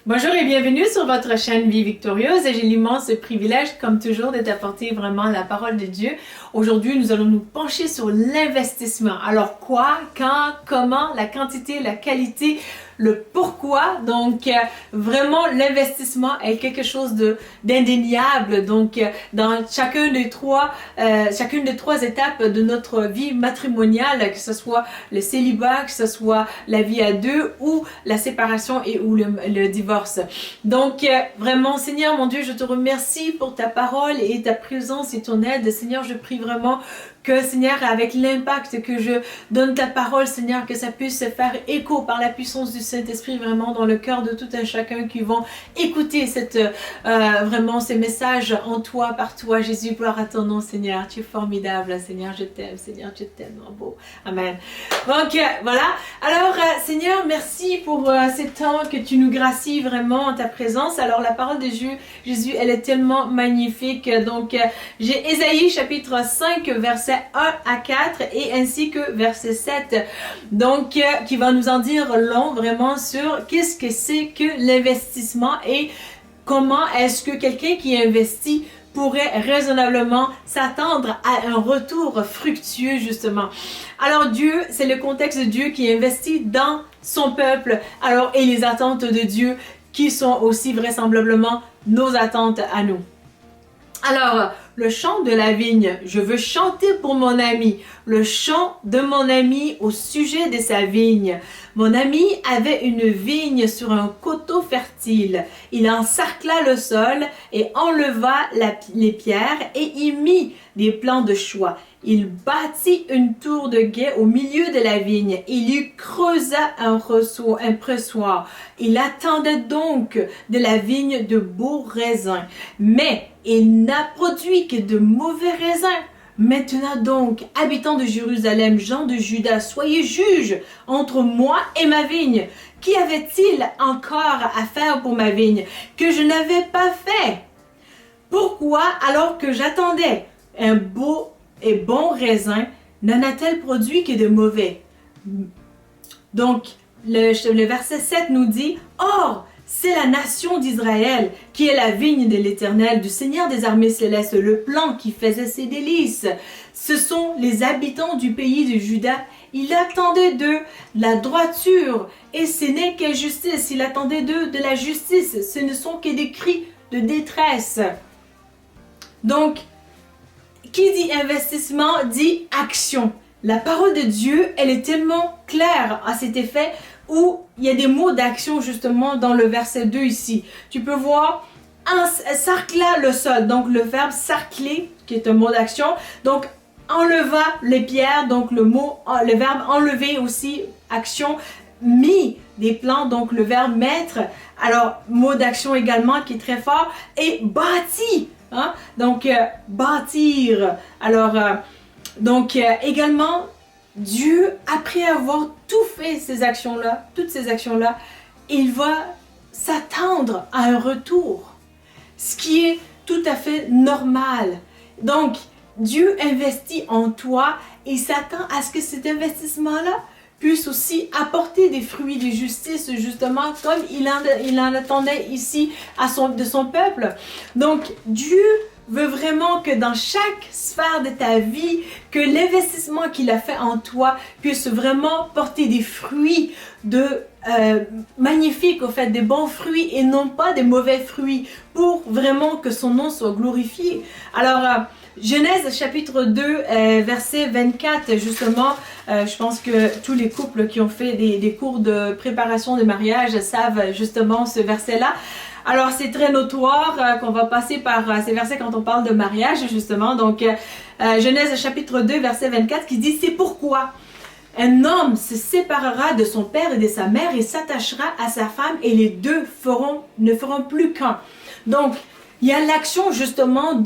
Bonjour et bienvenue sur votre chaîne Vie Victorieuse et j'ai l'immense privilège comme toujours de t'apporter vraiment la parole de Dieu. Aujourd'hui, nous allons nous pencher sur l'investissement. Alors quoi, quand, comment, la quantité, la qualité, le pourquoi. Donc vraiment l'investissement est quelque chose d'indéniable. Donc dans chacune des trois étapes de notre vie matrimoniale, que ce soit le célibat, que ce soit la vie à deux ou la séparation et ou le divorce. Donc vraiment Seigneur mon Dieu, je te remercie pour ta parole et ta présence et ton aide. Seigneur, je prie vraiment que Seigneur, avec l'impact que je donne ta parole, Seigneur, que ça puisse faire écho par la puissance du Saint-Esprit vraiment dans le cœur de tout un chacun qui vont écouter vraiment ces messages en toi, par toi, Jésus. Gloire à ton nom, Seigneur. Tu es formidable, Seigneur. Je t'aime, Seigneur. Tu t'aimes, beau. Amen. Donc voilà. Alors Seigneur, merci pour ces temps que tu nous gracies vraiment en ta présence. Alors la parole de Jésus, elle est tellement magnifique. Donc j'ai Ésaïe chapitre 5 verset 1 à 4 et ainsi que verset 7. Donc qui va nous en dire long vraiment sur qu'est-ce que c'est que l'investissement et comment est-ce que quelqu'un qui investit pourrait raisonnablement s'attendre à un retour fructueux justement. Alors Dieu, c'est le contexte de Dieu qui investit dans son peuple, alors et les attentes de Dieu qui sont aussi vraisemblablement nos attentes à nous. Alors, le chant de la vigne, je veux chanter pour mon ami, le chant de mon ami au sujet de sa vigne. Mon ami avait une vigne sur un coteau fertile. Il encercla le sol et enleva les pierres et y mit des plants de choix. Il bâtit une tour de guet au milieu de la vigne. Il y creusa un pressoir. Il attendait donc de la vigne de beaux raisins. Mais il n'a produit que de mauvais raisins. Maintenant donc, habitants de Jérusalem, gens de Juda, soyez juges entre moi et ma vigne. Qu'y avait-il encore à faire pour ma vigne que je n'avais pas fait? Pourquoi, alors que j'attendais un beau et bon raisin, n'en a-t-elle produit que de mauvais? Donc, le verset 7 nous dit, « Or, c'est la nation d'Israël qui est la vigne de l'Éternel, du Seigneur des armées célestes, le plan qui faisait ses délices. Ce sont les habitants du pays de Juda. Il attendait d'eux la droiture et ce n'est que justice. Il attendait d'eux de la justice. Ce ne sont que des cris de détresse. » Donc, qui dit investissement dit action. La parole de Dieu, elle est tellement claire à cet effet où il y a des mots d'action justement dans le verset 2 ici. Tu peux voir sarcla le sol, donc le verbe sarcler qui est un mot d'action. Donc enleva les pierres, donc le verbe enlever aussi, action. Mis des plants, donc le verbe mettre. Alors mot d'action également qui est très fort. Et bâti. Hein? Donc, bâtir. Alors, également, Dieu, après avoir tout fait toutes ces actions-là, il va s'attendre à un retour. Ce qui est tout à fait normal. Donc, Dieu investit en toi et s'attend à ce que cet investissement-là puisse aussi apporter des fruits de justice, justement, comme il en attendait ici de son peuple. Donc, Dieu veut vraiment que dans chaque sphère de ta vie, que l'investissement qu'il a fait en toi puisse vraiment porter des fruits magnifiques, au fait, des bons fruits et non pas des mauvais fruits, pour vraiment que son nom soit glorifié. Alors, Genèse chapitre 2, verset 24, justement, je pense que tous les couples qui ont fait des cours de préparation de mariage savent justement ce verset-là. Alors, c'est très notoire qu'on va passer par ces versets quand on parle de mariage, justement. Donc, Genèse chapitre 2, verset 24, qui dit « C'est pourquoi un homme se séparera de son père et de sa mère et s'attachera à sa femme et les deux ne feront plus qu'un. » Donc, il y a l'action justement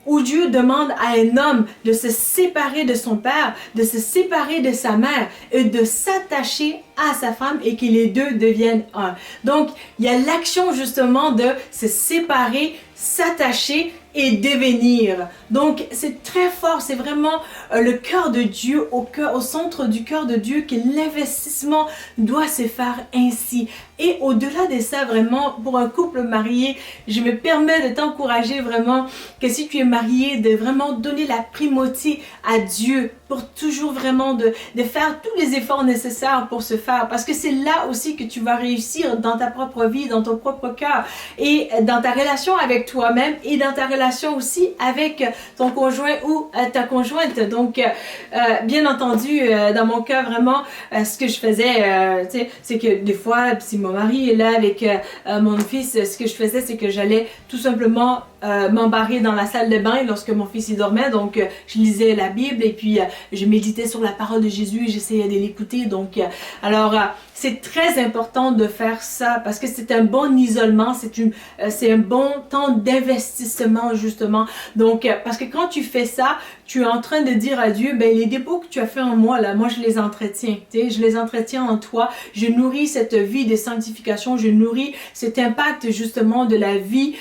où Dieu demande à un homme de se séparer de son père, de se séparer de sa mère et de s'attacher à sa femme et que les deux deviennent un. Donc, il y a l'action justement de se séparer, s'attacher et devenir. Donc, c'est très fort, c'est vraiment le cœur de Dieu, au centre du cœur de Dieu, que l'investissement doit se faire ainsi. Et au-delà de ça, vraiment, pour un couple marié, je me permets de t'encourager vraiment que si tu es marié, de vraiment donner la primauté à Dieu pour toujours vraiment de faire tous les efforts nécessaires pour se faire. Parce que c'est là aussi que tu vas réussir dans ta propre vie, dans ton propre cœur et dans ta relation avec toi-même et dans ta relation aussi avec ton conjoint ou ta conjointe. Donc, bien entendu, dans mon cas, vraiment, ce que je faisais, c'est que des fois, si mon mari est là avec mon fils, ce que je faisais, c'est que j'allais tout simplement m'embarrer dans la salle de bain lorsque mon fils y dormait. Donc, je lisais la Bible et puis je méditais sur la parole de Jésus et j'essayais de l'écouter. Donc, c'est très important de faire ça parce que c'est un bon isolement, c'est un bon temps d'investissement justement. Donc, parce que quand tu fais ça, tu es en train de dire à Dieu, ben les dépôts que tu as fait en moi, là, moi je les entretiens, je les entretiens en toi, je nourris cette vie de sanctification, je nourris cet impact justement de la vie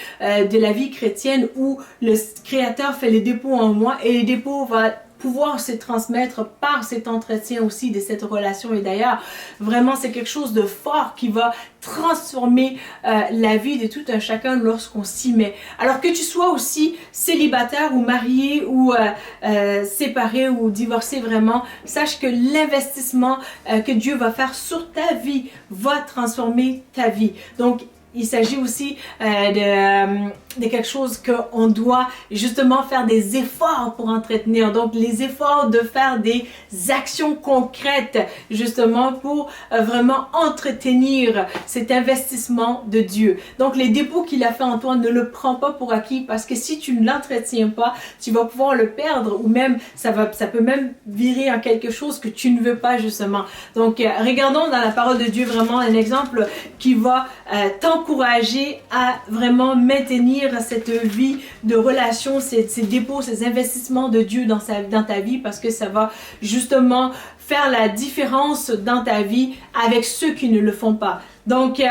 chrétienne où le Créateur fait les dépôts en moi et les dépôts vont pouvoir se transmettre par cet entretien aussi de cette relation. Et d'ailleurs, vraiment, c'est quelque chose de fort qui va transformer la vie de tout un chacun lorsqu'on s'y met. Alors que tu sois aussi célibataire ou marié ou séparé ou divorcé, vraiment, sache que l'investissement que Dieu va faire sur ta vie va transformer ta vie. Donc, il s'agit aussi de quelque chose qu'on doit justement faire des efforts pour entretenir. Donc, les efforts de faire des actions concrètes justement pour vraiment entretenir cet investissement de Dieu. Donc, les dépôts qu'il a fait en toi, ne le prends pas pour acquis parce que si tu ne l'entretiens pas, tu vas pouvoir le perdre ou même ça peut même virer en quelque chose que tu ne veux pas justement. Donc, regardons dans la parole de Dieu vraiment un exemple qui va t'encourager à vraiment maintenir cette vie de relation, ces dépôts, ces investissements de Dieu dans ta vie parce que ça va justement faire la différence dans ta vie avec ceux qui ne le font pas. Donc,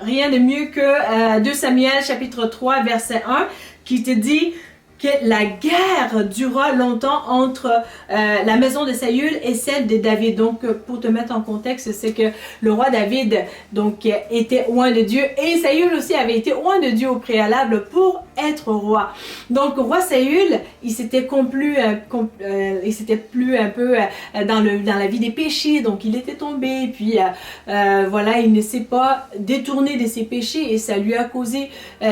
rien de mieux que 2 Samuel chapitre 3 verset 1 qui te dit que la guerre dura longtemps entre la maison de Saül et celle de David. Donc, pour te mettre en contexte, c'est que le roi David donc était loin de Dieu et Saül aussi avait été loin de Dieu au préalable pour être roi. Donc, roi Saül, il s'était plus un peu dans la vie des péchés, donc il était tombé, puis voilà, il ne s'est pas détourné de ses péchés et ça lui a causé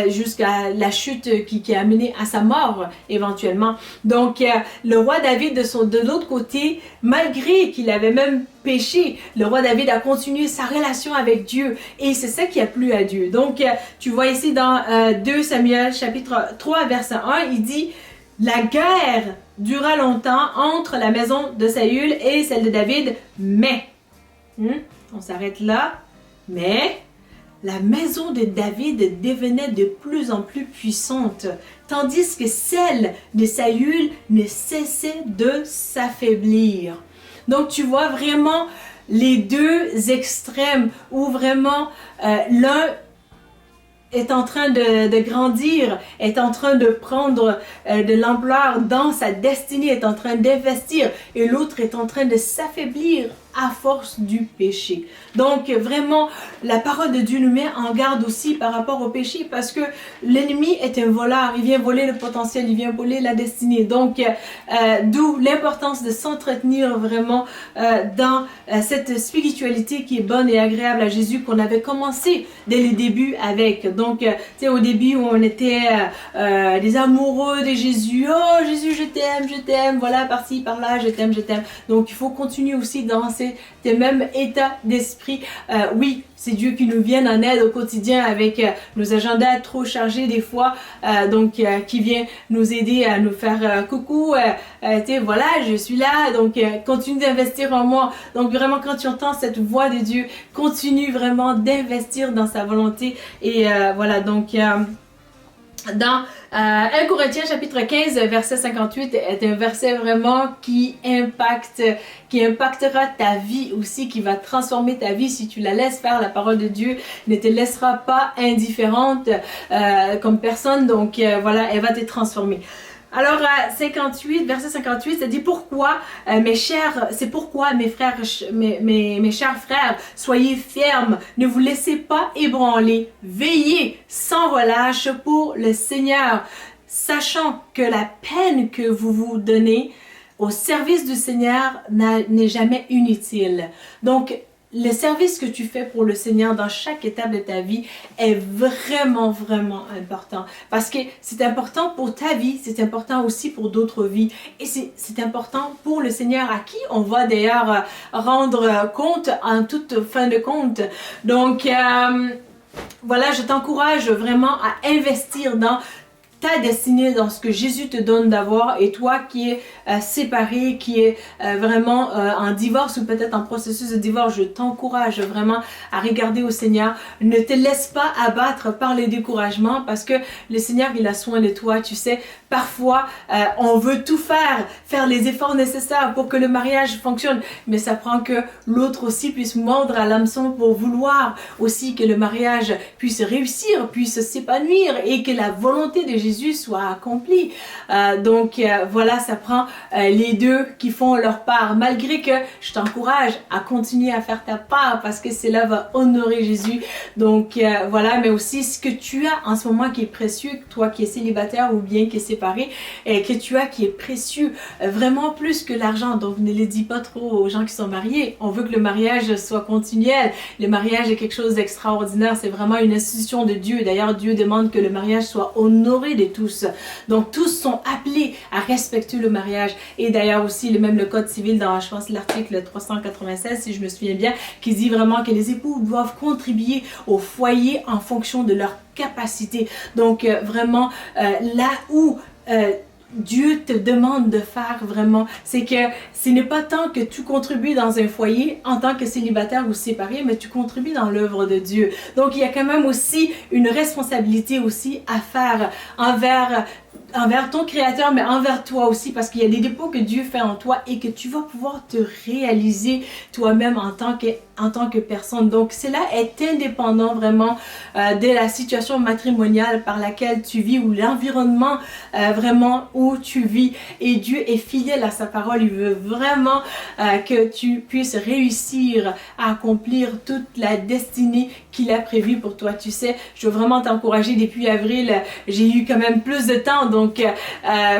jusqu'à la chute qui a amené à sa mort éventuellement. Donc, le roi David de l'autre côté, malgré qu'il avait même péché, le roi David a continué sa relation avec Dieu et c'est ça qui a plu à Dieu. Donc, tu vois ici dans 2 Samuel chapitre 3 verset 1, il dit « La guerre dura longtemps entre la maison de Saül et celle de David, mais... on s'arrête là. Mais... la maison de David devenait de plus en plus puissante, tandis que celle de Saül ne cessait de s'affaiblir. » Donc tu vois vraiment les deux extrêmes où vraiment l'un est en train de grandir, est en train de prendre de l'ampleur dans sa destinée, est en train d'investir et l'autre est en train de s'affaiblir à force du péché. Donc vraiment, la parole de Dieu nous met en garde aussi par rapport au péché parce que l'ennemi est un voleur, il vient voler le potentiel, il vient voler la destinée. Donc d'où l'importance de s'entretenir vraiment dans cette spiritualité qui est bonne et agréable à Jésus qu'on avait commencé dès le début avec. Donc tu sais, au début où on était des amoureux de Jésus, oh Jésus je t'aime, voilà par-ci par-là, je t'aime. Donc il faut continuer aussi dans ces mêmes états d'esprit. Oui, c'est Dieu qui nous vient en aide au quotidien avec nos agendas trop chargés des fois, donc qui vient nous aider à nous faire coucou, voilà, je suis là, donc continue d'investir en moi. Donc vraiment quand tu entends cette voix de Dieu, continue vraiment d'investir dans sa volonté et voilà, donc dans 1 Corinthiens chapitre 15 verset 58 est un verset vraiment qui impactera ta vie aussi, qui va transformer ta vie si tu la laisses faire. La parole de Dieu ne te laissera pas indifférente comme personne, donc voilà, elle va te transformer. Alors, 58, verset 58, ça dit pourquoi, mes chers frères, mes chers frères, soyez fermes, ne vous laissez pas ébranler, veillez sans relâche pour le Seigneur, sachant que la peine que vous vous donnez au service du Seigneur n'est jamais inutile. Donc, le service que tu fais pour le Seigneur dans chaque étape de ta vie est vraiment, vraiment important. Parce que c'est important pour ta vie, c'est important aussi pour d'autres vies. Et c'est important pour le Seigneur à qui on va d'ailleurs rendre compte en toute fin de compte. Donc, voilà, je t'encourage vraiment à investir dans ta destinée, dans ce que Jésus te donne d'avoir, et toi qui es séparé, qui est vraiment en divorce ou peut-être en processus de divorce, je t'encourage vraiment à regarder au Seigneur. Ne te laisse pas abattre par les découragements parce que le Seigneur, il a soin de toi. Tu sais, parfois, on veut tout faire les efforts nécessaires pour que le mariage fonctionne, mais ça prend que l'autre aussi puisse mordre à l'hameçon pour vouloir aussi que le mariage puisse réussir, puisse s'épanouir et que la volonté de Jésus soit accomplie. Voilà, ça prend les deux qui font leur part, malgré que je t'encourage à continuer à faire ta part parce que cela va honorer Jésus. Donc voilà, mais aussi ce que tu as en ce moment qui est précieux, toi qui es célibataire ou bien qui est séparé, et que tu as qui est précieux, vraiment plus que l'argent. Donc ne le dis pas trop aux gens qui sont mariés. On veut que le mariage soit continuel. Le mariage est quelque chose d'extraordinaire. C'est vraiment une institution de Dieu. D'ailleurs, Dieu demande que le mariage soit honoré de tous. Donc tous sont appelés à respecter le mariage. Et d'ailleurs aussi, le code civil dans, je pense, l'article 396, si je me souviens bien, qui dit vraiment que les époux doivent contribuer au foyer en fonction de leur capacité. Donc vraiment, là où Dieu te demande de faire vraiment, c'est que ce n'est pas tant que tu contribues dans un foyer en tant que célibataire ou séparé, mais tu contribues dans l'œuvre de Dieu. Donc il y a quand même aussi une responsabilité aussi à faire envers ton Créateur, mais envers toi aussi, parce qu'il y a des dépôts que Dieu fait en toi et que tu vas pouvoir te réaliser toi-même en tant que personne. Donc, cela est indépendant vraiment de la situation matrimoniale par laquelle tu vis ou l'environnement vraiment où tu vis. Et Dieu est fidèle à sa parole. Il veut vraiment que tu puisses réussir à accomplir toute la destinée qu'il a prévue pour toi. Tu sais, je veux vraiment t'encourager. Depuis avril, j'ai eu quand même plus de temps, donc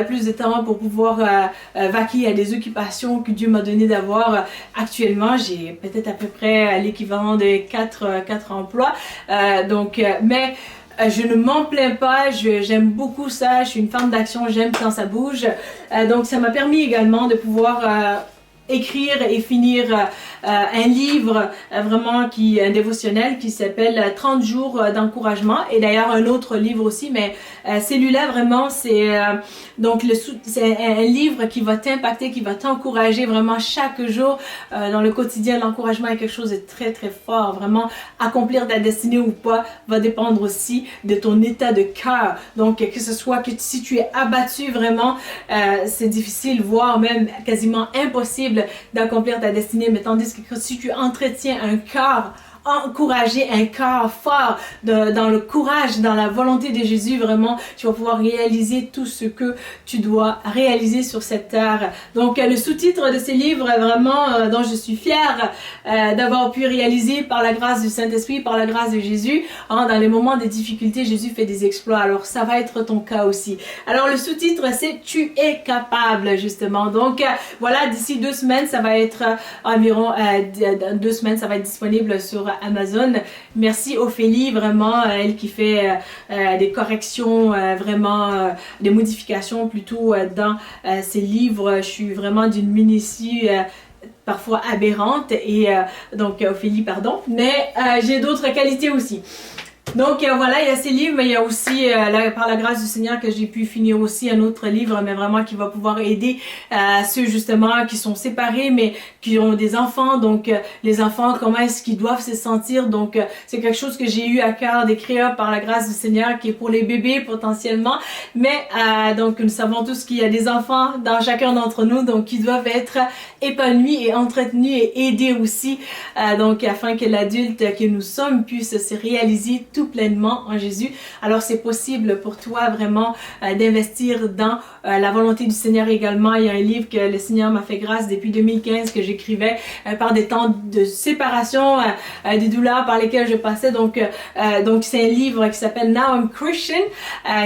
plus de temps pour pouvoir vaquer à des occupations que Dieu m'a donné d'avoir. Actuellement, j'ai peut-être à peu près l'équivalent de 4 emplois. Mais je ne m'en plains pas, j'aime beaucoup ça, je suis une femme d'action, j'aime quand ça bouge. Donc ça m'a permis également de pouvoir écrire et finir un livre vraiment un dévotionnel qui s'appelle 30 jours d'encouragement, et d'ailleurs un autre livre aussi, mais celui-là vraiment c'est un livre qui va t'impacter, qui va t'encourager vraiment chaque jour dans le quotidien. L'encouragement est quelque chose de très très fort. Vraiment, accomplir ta destinée ou pas va dépendre aussi de ton état de cœur. Donc que ce soit que si tu es abattu vraiment, c'est difficile, voire même quasiment impossible d'accomplir ta destinée, mais tandis que si tu entretiens un cœur encouragé, un cœur fort dans le courage, dans la volonté de Jésus, vraiment, tu vas pouvoir réaliser tout ce que tu dois réaliser sur cette terre. Donc, le sous-titre de ces livres, vraiment, dont je suis fière d'avoir pu réaliser par la grâce du Saint-Esprit, par la grâce de Jésus, dans les moments de difficulté, Jésus fait des exploits. Alors, ça va être ton cas aussi. Alors, le sous-titre, c'est « Tu es capable », justement. Donc, voilà, d'ici 2 semaines, ça va être environ 2 semaines, ça va être disponible sur Amazon. Merci Ophélie, vraiment, elle qui fait des corrections, vraiment des modifications plutôt dans ses livres. Je suis vraiment d'une minutie parfois aberrante, et donc Ophélie, pardon, mais j'ai d'autres qualités aussi. Donc voilà, il y a ces livres, mais il y a aussi, par la grâce du Seigneur, que j'ai pu finir aussi un autre livre, mais vraiment qui va pouvoir aider ceux justement qui sont séparés, mais qui ont des enfants. Donc les enfants, comment est-ce qu'ils doivent se sentir. Donc c'est quelque chose que j'ai eu à cœur d'écrire par la grâce du Seigneur, qui est pour les bébés potentiellement. Mais donc nous savons tous qu'il y a des enfants dans chacun d'entre nous, donc qui doivent être épanouis et entretenus et aidés aussi, donc afin que l'adulte que nous sommes puisse se réaliser tout tout pleinement en Jésus. Alors c'est possible pour toi vraiment d'investir dans la volonté du Seigneur également. Il y a un livre que le Seigneur m'a fait grâce depuis 2015 que j'écrivais par des temps de séparation, des douleurs par lesquelles je passais. Donc c'est un livre qui s'appelle Now I'm Christian,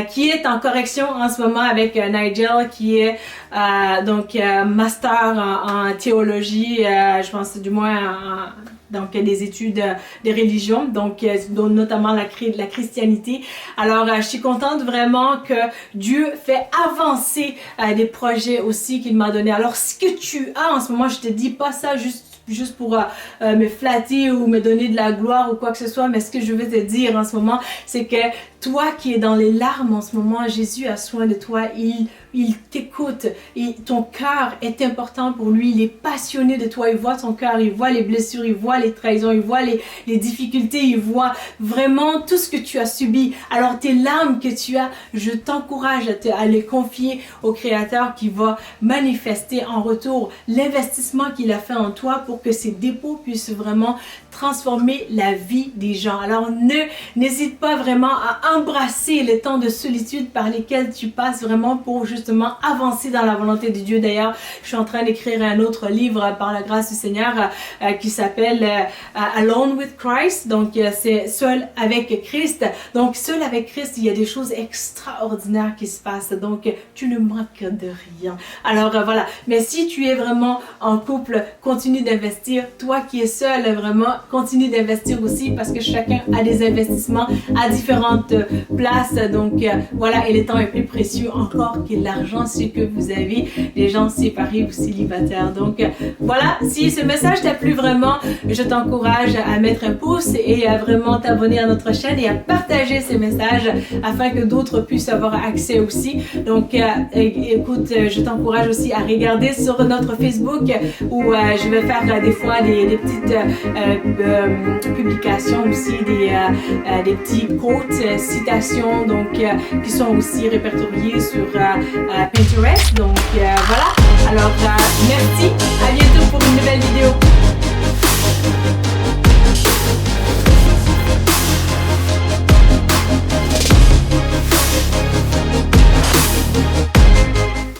qui est en correction en ce moment avec Nigel, qui est master en théologie, je pense du moins donc des études de religion, donc notamment la christianité. Alors je suis contente vraiment que Dieu fait avancer des projets aussi qu'il m'a donné. Alors ce que tu as en ce moment, je te dis pas ça juste pour me flatter ou me donner de la gloire ou quoi que ce soit, mais ce que je veux te dire en ce moment, c'est que toi qui es dans les larmes en ce moment, Jésus a soin de toi, il t'écoute, et ton cœur est important pour lui, il est passionné de toi, il voit ton cœur, il voit les blessures, il voit les trahisons, il voit les difficultés, il voit vraiment tout ce que tu as subi. Alors tes larmes que tu as, je t'encourage à les confier au Créateur qui va manifester en retour l'investissement qu'il a fait en toi pour que ces dépôts puissent vraiment transformer la vie des gens. Alors n'hésite pas vraiment à embrasser les temps de solitude par lesquels tu passes vraiment pour justement avancer dans la volonté de Dieu. D'ailleurs, je suis en train d'écrire un autre livre par la grâce du Seigneur qui s'appelle Alone with Christ. Donc c'est Seul avec Christ. Donc seul avec Christ, il y a des choses extraordinaires qui se passent. Donc tu ne manques de rien. Alors voilà. Mais si tu es vraiment en couple, continue d'investir. Toi qui es seul, vraiment continue d'investir aussi parce que chacun a des investissements à différentes places. Donc voilà, et le temps est plus précieux encore que l'argent, ce que vous avez, les gens séparés ou célibataires. Donc voilà, si ce message t'a plu vraiment, je t'encourage à mettre un pouce et à vraiment t'abonner à notre chaîne et à partager ces messages afin que d'autres puissent avoir accès aussi. Donc écoute, je t'encourage aussi à regarder sur notre Facebook où je vais faire des fois des petites publications aussi, des petits quotes, citations, donc qui sont aussi répertoriées sur Pinterest. Donc voilà, alors merci, à bientôt pour une nouvelle vidéo.